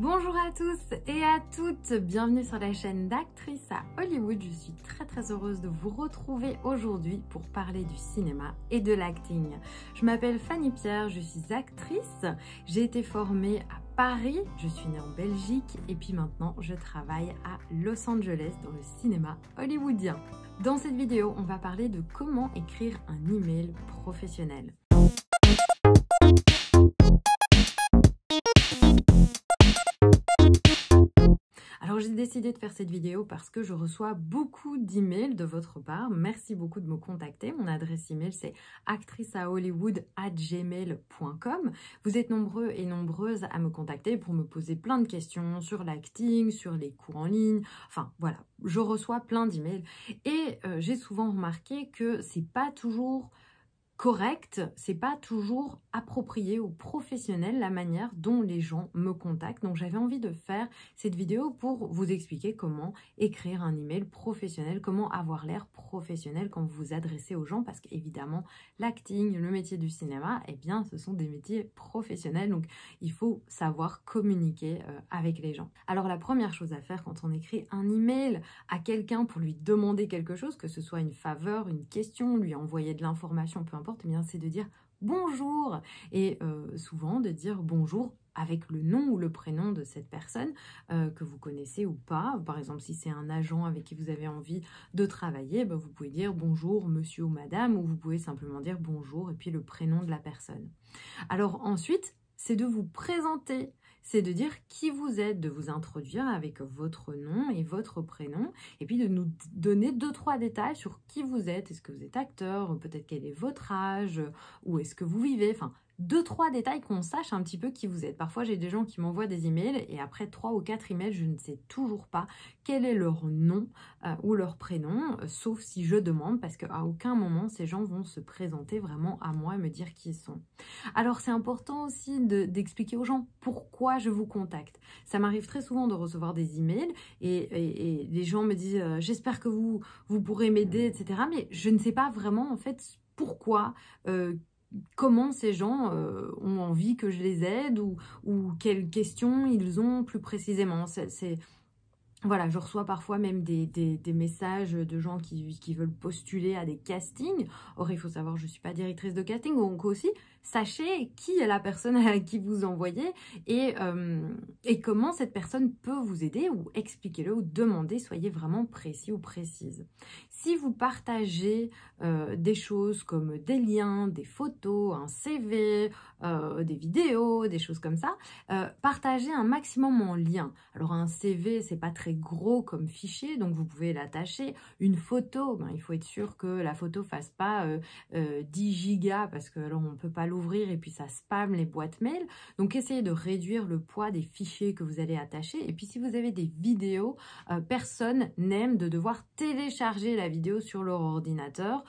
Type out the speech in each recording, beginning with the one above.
Bonjour à tous et à toutes, bienvenue sur la chaîne d'Actrice à Hollywood. Je suis très heureuse de vous retrouver aujourd'hui pour parler du cinéma et de l'acting. Je m'appelle Fanny Pierre, je suis actrice, j'ai été formée à Paris, je suis née en Belgique et puis maintenant je travaille à Los Angeles dans le cinéma hollywoodien. Dans cette vidéo, on va parler de comment écrire un email professionnel. Alors j'ai décidé de faire cette vidéo parce que je reçois beaucoup d'emails de votre part. Merci beaucoup de me contacter. Mon adresse email c'est actriceahollywood@gmail.com. Vous êtes nombreux et nombreuses à me contacter pour me poser plein de questions sur l'acting, sur les cours en ligne. Enfin voilà, je reçois plein d'emails et j'ai souvent remarqué que c'est pas toujours correct, c'est pas toujours approprié ou professionnel la manière dont les gens me contactent. Donc j'avais envie de faire cette vidéo pour vous expliquer comment écrire un email professionnel, comment avoir l'air professionnel quand vous vous adressez aux gens, parce qu'évidemment l'acting, le métier du cinéma, eh bien ce sont des métiers professionnels, donc il faut savoir communiquer avec les gens. Alors la première chose à faire quand on écrit un email à quelqu'un pour lui demander quelque chose, que ce soit une faveur, une question, lui envoyer de l'information, peu importe, eh bien c'est de dire bonjour et souvent de dire bonjour avec le nom ou le prénom de cette personne que vous connaissez ou pas. Par exemple, si c'est un agent avec qui vous avez envie de travailler, vous pouvez dire bonjour monsieur ou madame, ou vous pouvez simplement dire bonjour et puis le prénom de la personne. Alors ensuite, c'est de vous présenter. C'est de dire qui vous êtes, de vous introduire avec votre nom et votre prénom, et puis de nous donner 2-3 détails sur qui vous êtes. Est-ce que vous êtes acteur, peut-être quel est votre âge, où est-ce que vous vivez, enfin 2-3 détails qu'on sache un petit peu qui vous êtes. Parfois j'ai des gens qui m'envoient des emails et après 3 ou 4 emails, je ne sais toujours pas quel est leur nom ou leur prénom, sauf si je demande, parce qu'à aucun moment ces gens vont se présenter vraiment à moi et me dire qui ils sont. Alors c'est important aussi d'expliquer aux gens pourquoi je vous contacte. Ça m'arrive très souvent de recevoir des emails et les gens me disent j'espère que vous pourrez m'aider, etc. Mais je ne sais pas vraiment en fait pourquoi, comment ces gens ont envie que je les aide ou quelles questions ils ont plus précisément. Voilà, je reçois parfois même des messages de gens qui veulent postuler à des castings. Or, il faut savoir, je ne suis pas directrice de casting, donc aussi, sachez qui est la personne à qui vous envoyez et comment cette personne peut vous aider, ou expliquez-le ou demandez, soyez vraiment précis ou précise. Si vous partagez des choses comme des liens, des photos, un CV, des vidéos, des choses comme ça, partagez un maximum en lien. Alors un CV, c'est pas très gros comme fichier, donc vous pouvez l'attacher. Une photo, il faut être sûr que la photo fasse pas 10 gigas, parce que alors on peut pas l'ouvrir et puis ça spam les boîtes mail. Donc essayez de réduire le poids des fichiers que vous allez attacher. Et puis si vous avez des vidéos, personne n'aime de devoir télécharger la vidéo sur leur ordinateur,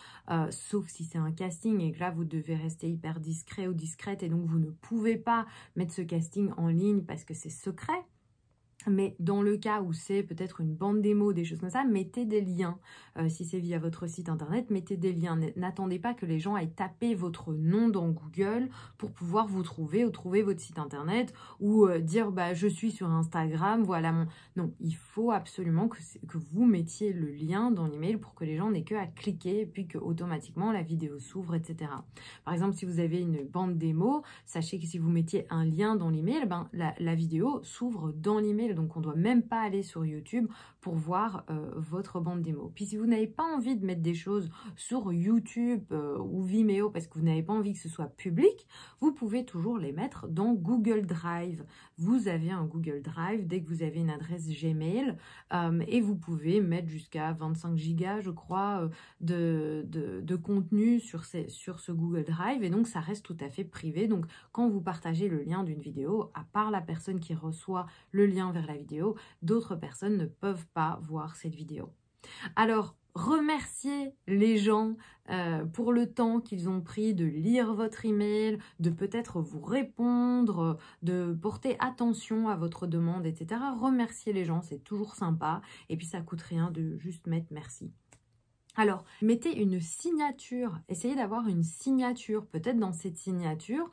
sauf si c'est un casting et que là vous devez rester hyper discret ou discrète et donc vous ne pouvez pas mettre ce casting en ligne parce que c'est secret. Mais dans le cas où c'est peut-être une bande démo, des choses comme ça, mettez des liens. Si c'est via votre site internet, mettez des liens. N'attendez pas que les gens aillent taper votre nom dans Google pour pouvoir vous trouver ou trouver votre site internet ou dire je suis sur Instagram, voilà mon... Non, il faut absolument que vous mettiez le lien dans l'email pour que les gens n'aient que à cliquer et puis que automatiquement la vidéo s'ouvre, etc. Par exemple, si vous avez une bande démo, sachez que si vous mettiez un lien dans l'email, la vidéo s'ouvre dans l'email. Donc on ne doit même pas aller sur YouTube pour voir votre bande démo. Puis si vous n'avez pas envie de mettre des choses sur YouTube ou Vimeo parce que vous n'avez pas envie que ce soit public, vous pouvez toujours les mettre dans Google Drive. Vous avez un Google Drive dès que vous avez une adresse Gmail et vous pouvez mettre jusqu'à 25 gigas, je crois, de contenu sur ce Google Drive, et donc ça reste tout à fait privé. Donc quand vous partagez le lien d'une vidéo, à part la personne qui reçoit le lien vers la vidéo, d'autres personnes ne peuvent pas voir cette vidéo. Alors, remerciez les gens pour le temps qu'ils ont pris de lire votre email, de peut-être vous répondre, de porter attention à votre demande, etc. Remerciez les gens, c'est toujours sympa. Et puis, ça coûte rien de juste mettre merci. Alors, mettez une signature. Essayez d'avoir une signature. Peut-être dans cette signature,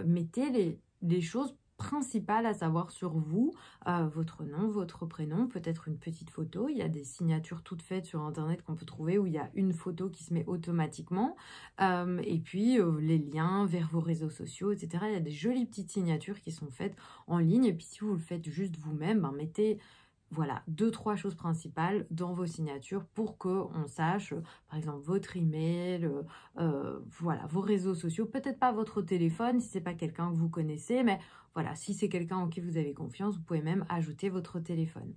mettez les choses principales à savoir sur vous, votre nom, votre prénom, peut-être une petite photo. Il y a des signatures toutes faites sur internet qu'on peut trouver où il y a une photo qui se met automatiquement, et puis les liens vers vos réseaux sociaux, etc. Il y a des jolies petites signatures qui sont faites en ligne, et puis si vous le faites juste vous-même, ben, mettez voilà, 2-3 choses principales dans vos signatures pour qu'on sache, par exemple, votre email, voilà, vos réseaux sociaux, peut-être pas votre téléphone si c'est pas quelqu'un que vous connaissez, mais voilà, si c'est quelqu'un en qui vous avez confiance, vous pouvez même ajouter votre téléphone.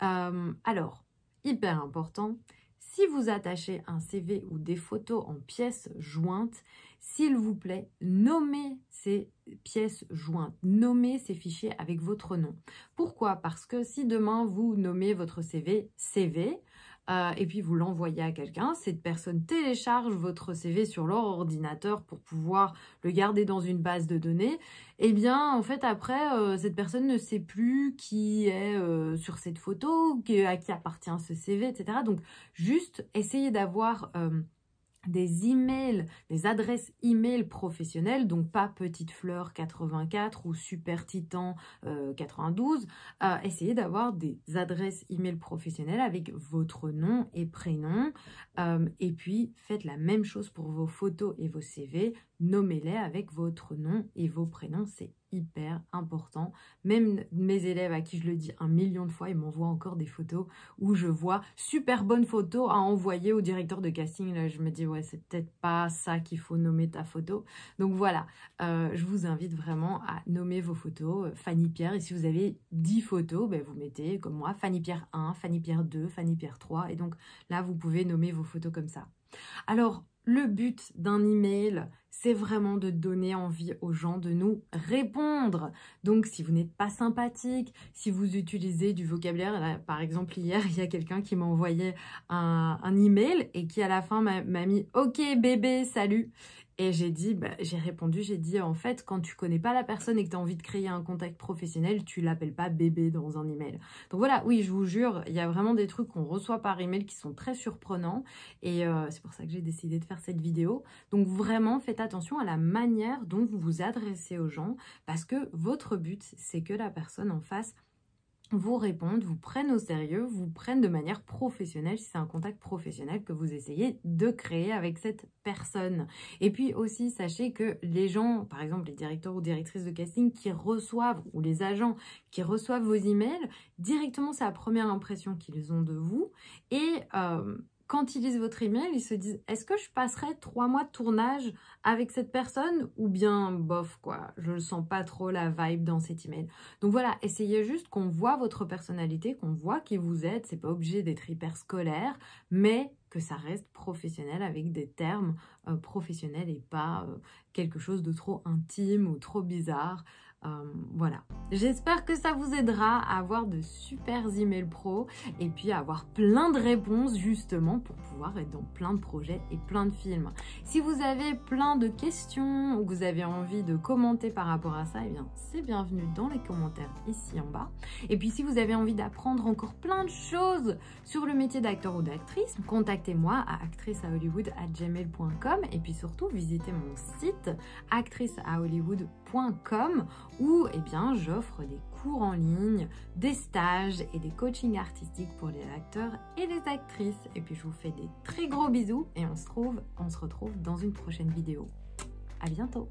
Alors, hyper important, si vous attachez un CV ou des photos en pièces jointes, s'il vous plaît, nommez ces pièces jointes, nommez ces fichiers avec votre nom. Pourquoi? Parce que si demain vous nommez votre CV, et puis vous l'envoyez à quelqu'un, cette personne télécharge votre CV sur leur ordinateur pour pouvoir le garder dans une base de données, eh bien en fait après cette personne ne sait plus qui est sur cette photo, à qui appartient ce CV, etc. Donc juste essayez d'avoir des emails, des adresses email professionnelles, donc pas Petite Fleur 84 ou Super Titan 92. Essayez d'avoir des adresses email professionnelles avec votre nom et prénom. Et puis, faites la même chose pour vos photos et vos CV. Nommez-les avec votre nom et vos prénoms. C'est hyper important. Même mes élèves à qui je le dis 1 million de fois, ils m'envoient encore des photos où je vois super bonne photo à envoyer au directeur de casting. Là, je me dis, ouais, c'est peut-être pas ça qu'il faut nommer ta photo. Donc voilà, je vous invite vraiment à nommer vos photos Fanny Pierre. Et si vous avez 10 photos, ben, vous mettez comme moi Fanny Pierre 1, Fanny Pierre 2, Fanny Pierre 3. Et donc là, vous pouvez nommer vos photos comme ça. Alors, le but d'un email, c'est vraiment de donner envie aux gens de nous répondre. Donc, si vous n'êtes pas sympathique, si vous utilisez du vocabulaire, là, par exemple, hier, il y a quelqu'un qui m'a envoyé un email et qui, à la fin, m'a mis « Ok, bébé, salut !» Et j'ai dit, j'ai répondu, j'ai dit, en fait, quand tu connais pas la personne et que tu as envie de créer un contact professionnel, tu l'appelles pas bébé dans un email. Donc voilà, oui, je vous jure, il y a vraiment des trucs qu'on reçoit par email qui sont très surprenants. Et c'est pour ça que j'ai décidé de faire cette vidéo. Donc vraiment, faites attention à la manière dont vous vous adressez aux gens, parce que votre but, c'est que la personne en face vous répondent, vous prennent au sérieux, vous prennent de manière professionnelle, si c'est un contact professionnel que vous essayez de créer avec cette personne. Et puis aussi, sachez que les gens, par exemple les directeurs ou directrices de casting qui reçoivent, ou les agents qui reçoivent vos emails, directement c'est la première impression qu'ils ont de vous. Et quand ils lisent votre email, ils se disent « Est-ce que je passerai 3 mois de tournage avec cette personne ?» ou bien « Bof, quoi, je ne sens pas trop la vibe dans cet email. » Donc voilà, essayez juste qu'on voit votre personnalité, qu'on voit qui vous êtes. C'est pas obligé d'être hyper scolaire, mais que ça reste professionnel avec des termes professionnels et pas quelque chose de trop intime ou trop bizarre. Voilà, j'espère que ça vous aidera à avoir de super emails pro et puis à avoir plein de réponses justement pour pouvoir être dans plein de projets et plein de films. Si vous avez plein de questions ou que vous avez envie de commenter par rapport à ça, eh bien c'est bienvenu dans les commentaires ici en bas. Et puis si vous avez envie d'apprendre encore plein de choses sur le métier d'acteur ou d'actrice, contactez-moi à actriceahollywood@gmail.com et puis surtout visitez mon site actriceahollywood.com où eh bien, j'offre des cours en ligne, des stages et des coachings artistiques pour les acteurs et les actrices. Et puis je vous fais des très gros bisous et on se retrouve dans une prochaine vidéo. À bientôt!